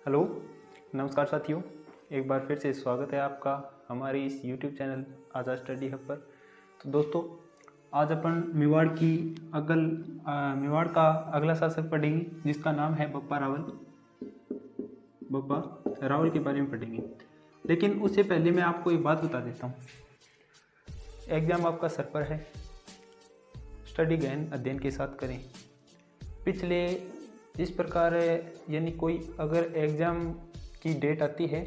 Hello, नमस्कार साथियों। एक बार फिर से स्वागत है आपका हमारे इस यूट्यूब चैनल आज़ाद स्टडी हब पर। तो दोस्तों, आज अपन मेवाड़ का अगला शासक पढ़ेंगे जिसका नाम है बप्पा रावल के बारे में पढ़ेंगे। लेकिन उससे पहले मैं आपको एक बात बता देता हूँ। एग्ज़ाम आपका सर पर है, स्टडी गहन अध्ययन के साथ करें। पिछले इस प्रकार यानी कोई अगर एग्ज़ाम की डेट आती है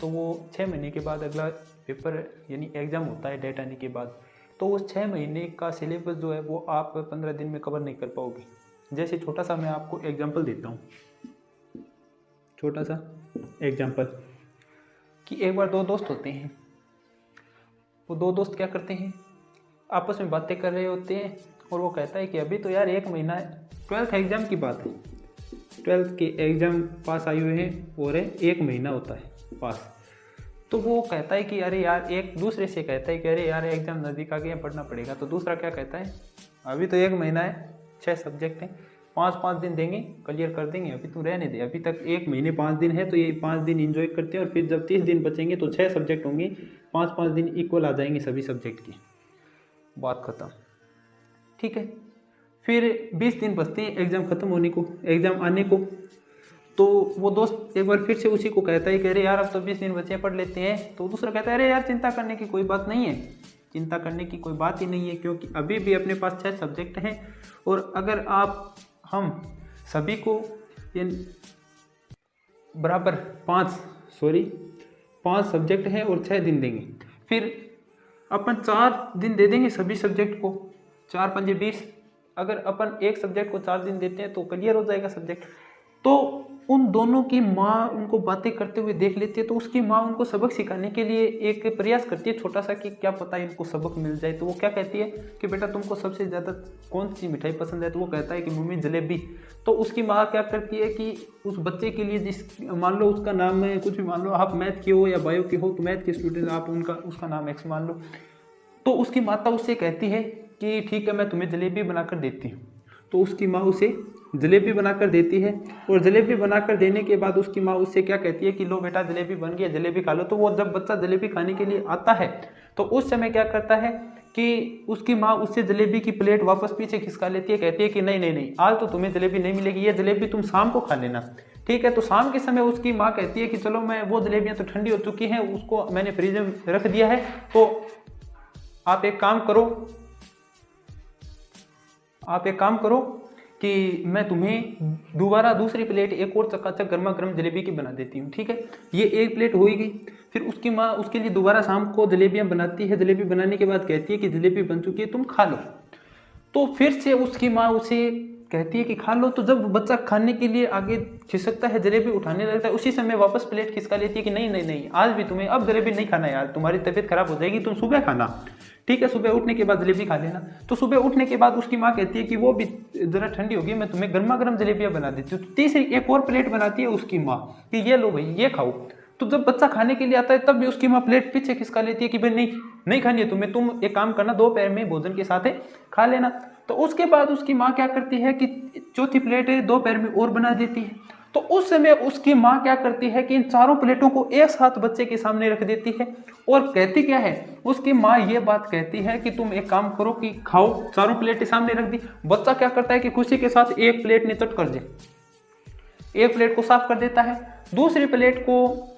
तो वो 6 महीने के बाद अगला पेपर यानी एग्ज़ाम होता है डेट आने के बाद, तो उस 6 महीने का सिलेबस जो है वो आप 15 दिन में कवर नहीं कर पाओगे। जैसे छोटा सा मैं आपको एग्जांपल देता हूँ, छोटा सा एग्जांपल कि एक बार दो दोस्त होते हैं। वो दो दोस्त क्या करते हैं, आपस में बातें कर रहे होते हैं और वो कहता है कि अभी तो यार 1 महीना है, 12th एग्ज़ाम की बात है, 12th के एग्ज़ाम पास आए हुए हैं और 1 महीना होता है पास। तो वो कहता है कि अरे यार, एक दूसरे से कहता है कि अरे यार एग्ज़ाम नज़दीक आ गए, पढ़ना पड़ेगा। तो दूसरा क्या कहता है, अभी तो 1 महीना है, 6 सब्जेक्ट हैं, 5-5 दिन देंगे, क्लियर कर देंगे, अभी तू रहने दे, अभी तक 1 महीने 5 दिन है तो ये 5 दिन इंजॉय करते हैं और फिर जब 30 दिन बचेंगे तो 6 सब्जेक्ट होंगे, 5-5 दिन इक्वल आ जाएंगे सभी सब्जेक्ट की। बात ख़त्म, ठीक है। फिर 20 दिन बचते हैं एग्ज़ाम ख़त्म होने को, एग्ज़ाम आने को। तो वो दोस्त एक बार फिर से उसी को कहता है कि अरे यार अब तो 20 दिन बचे, पढ़ लेते हैं। तो दूसरा कहता है अरे यार चिंता करने की कोई बात नहीं है, चिंता करने की कोई बात ही नहीं है, क्योंकि अभी भी अपने पास 6 सब्जेक्ट हैं और अगर हम सभी को बराबर 5 सब्जेक्ट हैं और 6 दिन देंगे, फिर अपन 4 दिन दे देंगे सभी सब्जेक्ट को, 4×5 = 20। अगर अपन एक सब्जेक्ट को 4 दिन देते हैं तो क्लियर हो जाएगा सब्जेक्ट। तो उन दोनों की माँ उनको बातें करते हुए देख लेती है, तो उसकी माँ उनको सबक सिखाने के लिए एक प्रयास करती है छोटा सा कि क्या पता इनको सबक मिल जाए। तो वो क्या कहती है कि बेटा तुमको सबसे ज़्यादा कौन सी मिठाई पसंद है? तो वो कहता है कि मम्मी जलेबी। तो उसकी माँ क्या करती है कि उस बच्चे के लिए, जिस मान लो उसका नाम है कुछ भी, मान लो आप मैथ के हो या बायो के हो, तो मैथ के स्टूडेंट आप उसका नाम एक्स मान लो। तो उसकी माता उससे कहती है कि ठीक है मैं तुम्हें जलेबी बनाकर देती हूँ। तो उसकी माँ उसे जलेबी बनाकर देती है और जलेबी बनाकर देने के बाद उसकी माँ उससे क्या कहती है कि लो बेटा जलेबी बन गई, जलेबी खा लो। तो वो जब बच्चा जलेबी खाने के लिए आता है तो उस समय क्या करता है कि उसकी माँ उससे जलेबी की प्लेट वापस पीछे खिसका लेती है, कहती है कि नहीं नहीं नहीं, आज तो तुम्हें जलेबी नहीं मिलेगी, ये जलेबी तुम शाम को खा लेना, ठीक है। तो शाम के समय उसकी माँ कहती है कि चलो मैं, वो जलेबियाँ तो ठंडी हो चुकी हैं, उसको मैंने फ्रिज में रख दिया है, तो आप एक काम करो कि मैं तुम्हें दोबारा दूसरी प्लेट एक और चकाचक गर्मा गर्म जलेबी की बना देती हूँ, ठीक है। ये एक प्लेट हो ही गई। फिर उसकी माँ उसके लिए दोबारा शाम को जलेबियाँ बनाती है। जलेबी बनाने के बाद कहती है कि जलेबी बन चुकी है, तुम खा लो। तो फिर से उसकी माँ उसे कहती है कि खा लो। तो जब बच्चा खाने के लिए आगे खिसकता है, जलेबी उठाने लगता है, उसी समय वापस प्लेट खिसका लेती है कि नहीं नहीं नहीं, आज भी तुम्हें अब जलेबी नहीं खाना यार, तुम्हारी तबीयत खराब हो जाएगी, तुम सुबह खाना, ठीक है, सुबह उठने के बाद जलेबी खा लेना। तो सुबह उठने के बाद उसकी माँ कहती है कि वो भी जरा ठंडी होगी, मैं तुम्हें गर्मा गर्म जलेबियाँ बना देती हूँ। तो तीसरी एक और प्लेट बनाती है उसकी माँ कि ये लो भाई ये खाओ। तो जब बच्चा खाने के लिए आता है तब भी उसकी माँ प्लेट पीछे खिसका लेती है कि भाई नहीं नहीं खानी है तुम्हें, तुम एक काम करना, दोपहर में भोजन के साथ खा लेना। तो उसके बाद उसकी माँ क्या करती है कि चौथी प्लेट दोपहर में और बना देती है। तो उस समय उसकी माँ क्या करती है कि इन चारों प्लेटों को एक साथ बच्चे के सामने रख देती है और कहती क्या है, उसकी माँ ये बात कहती है कि तुम एक काम करो कि खाओ। चारों प्लेटें सामने रख दी। बच्चा क्या करता है कि खुशी के साथ एक प्लेट ने चट कर दे, एक प्लेट को साफ कर देता है, दूसरी प्लेट को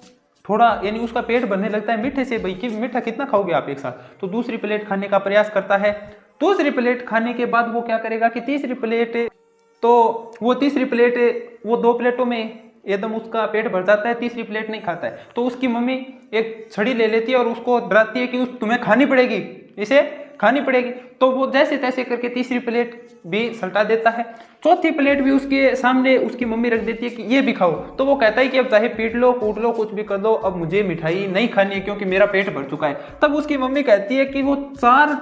थोड़ा यानी उसका पेट भरने लगता है मीठे से, भाई कि मीठा कितना खाओगे आप एक साथ। तो दूसरी प्लेट खाने का प्रयास करता है। दूसरी प्लेट खाने के बाद वो क्या करेगा कि तीसरी प्लेट, तो वो तीसरी प्लेट, वो 2 प्लेटों में एकदम उसका पेट भर जाता है, तीसरी प्लेट नहीं खाता है। तो उसकी मम्मी एक छड़ी ले लेती है और उसको डराती है कि तुम्हें खानी पड़ेगी, इसे खानी पड़ेगी। तो वो जैसे तैसे करके तीसरी प्लेट भी सल्टा देता है। चौथी प्लेट भी उसके सामने उसकी मम्मी रख देती है कि ये भी खाओ। तो वो कहता है कि अब चाहे पीट लो कूट लो कुछ भी कर दो, अब मुझे मिठाई नहीं खानी है क्योंकि मेरा पेट भर चुका है। तब उसकी मम्मी कहती है कि वो 4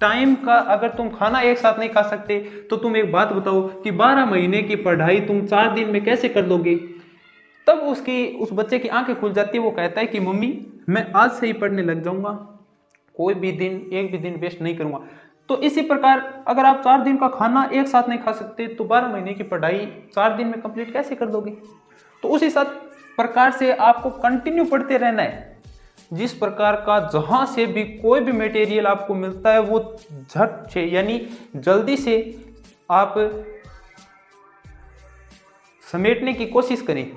टाइम का अगर तुम खाना एक साथ नहीं खा सकते तो तुम एक बात बताओ कि 12 महीने की पढ़ाई तुम 4 दिन में कैसे कर दोगे। तब उस बच्चे की आंखें खुल जाती है। वो कहता है कि मम्मी मैं आज से ही पढ़ने लग जाऊंगा, कोई भी दिन, एक भी दिन वेस्ट नहीं करूंगा। तो इसी प्रकार अगर आप 4 दिन का खाना एक साथ नहीं खा सकते तो 12 महीने की पढ़ाई 4 दिन में कंप्लीट कैसे कर दोगे। तो उस हिसाब प्रकार से आपको कंटिन्यू पढ़ते रहना है। जिस प्रकार का जहां से भी कोई भी मटेरियल आपको मिलता है वो झट से यानी जल्दी से आप समेटने की कोशिश करें।